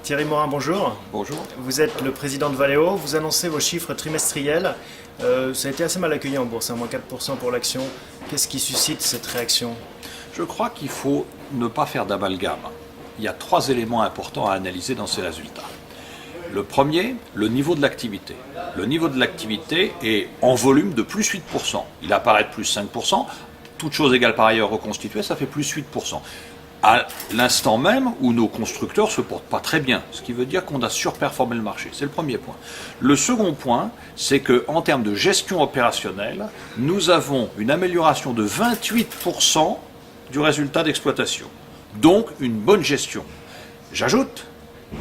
Thierry Morin, bonjour. Bonjour. Vous êtes le président de Valeo, vous annoncez vos chiffres trimestriels. Ça a été assez mal accueilli en bourse, moins 4% pour l'action. Qu'est-ce qui suscite cette réaction? Je crois qu'il faut ne pas faire d'amalgame. Il y a 3 éléments importants à analyser dans ces résultats. Le premier, le niveau de l'activité. Le niveau de l'activité est en volume de plus 8%. Il apparaît de plus 5%. Toutes choses égales par ailleurs reconstituées, ça fait plus 8%. À l'instant même où nos constructeurs ne se portent pas très bien, ce qui veut dire qu'on a surperformé le marché. C'est le premier point. Le second point, c'est qu'en termes de gestion opérationnelle, nous avons une amélioration de 28% du résultat d'exploitation. Donc une bonne gestion. J'ajoute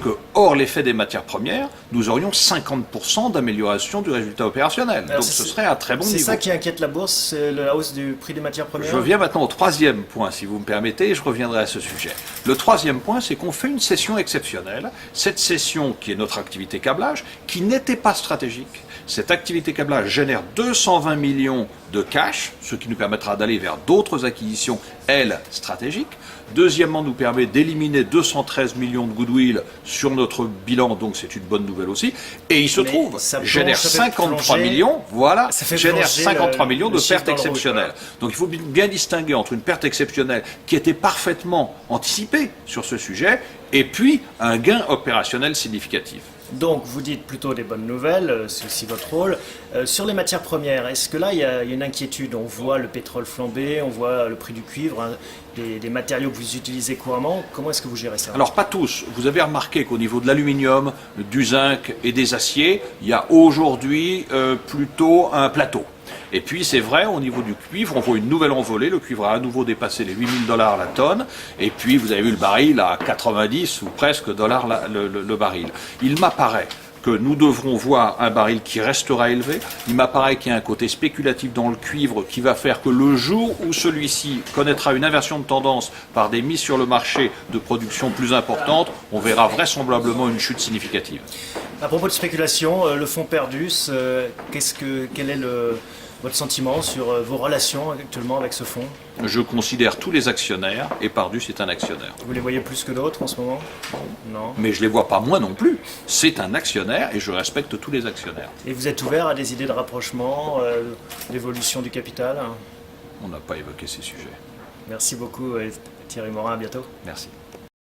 que, hors l'effet des matières premières, nous aurions 50% d'amélioration du résultat opérationnel. Alors donc ce serait un très bon niveau. C'est ça qui inquiète la bourse, c'est la hausse du prix des matières premières? Je viens maintenant au troisième point, si vous me permettez, et je reviendrai à ce sujet. Le troisième point, c'est qu'on fait une session exceptionnelle. Cette session, qui est notre activité câblage, qui n'était pas stratégique. Cette activité câblage génère 220 millions de cash, ce qui nous permettra d'aller vers d'autres acquisitions, elles, stratégiques. Deuxièmement, nous permet d'éliminer 213 millions de goodwill sur notre bilan, donc c'est une bonne nouvelle aussi. Et il se trouve, génère 53 millions, voilà, génère 53 millions de pertes exceptionnelles. Donc il faut bien distinguer entre une perte exceptionnelle qui était parfaitement anticipée sur ce sujet, et puis un gain opérationnel significatif. Donc vous dites plutôt des bonnes nouvelles, c'est aussi votre rôle. Sur les matières premières, est-ce que là il y a une inquiétude? On voit le pétrole flamber, on voit le prix du cuivre, hein, des matériaux que vous utilisez couramment. Comment est-ce que vous gérez ça? Alors pas tous. Vous avez remarqué qu'au niveau de l'aluminium, du zinc et des aciers, il y a aujourd'hui plutôt un plateau. Et puis c'est vrai, au niveau du cuivre, on voit une nouvelle envolée. Le cuivre a à nouveau dépassé les 8 000 $ la tonne. Et puis vous avez vu le baril à 90 ou presque dollars le baril. Il m'apparaît que nous devrons voir un baril qui restera élevé. Il m'apparaît qu'il y a un côté spéculatif dans le cuivre qui va faire que le jour où celui-ci connaîtra une inversion de tendance par des mises sur le marché de production plus importantes, on verra vraisemblablement une chute significative. À propos de spéculation, le fonds Perdus, quel est votre sentiment sur vos relations actuellement avec ce fonds? Je considère tous les actionnaires, et Perdus est un actionnaire. Vous les voyez plus que d'autres en ce moment? Non. Mais je ne les vois pas moins non plus. C'est un actionnaire et je respecte tous les actionnaires. Et vous êtes ouvert à des idées de rapprochement, d'évolution du capital? On n'a pas évoqué ces sujets. Merci beaucoup Thierry Morin, à bientôt. Merci.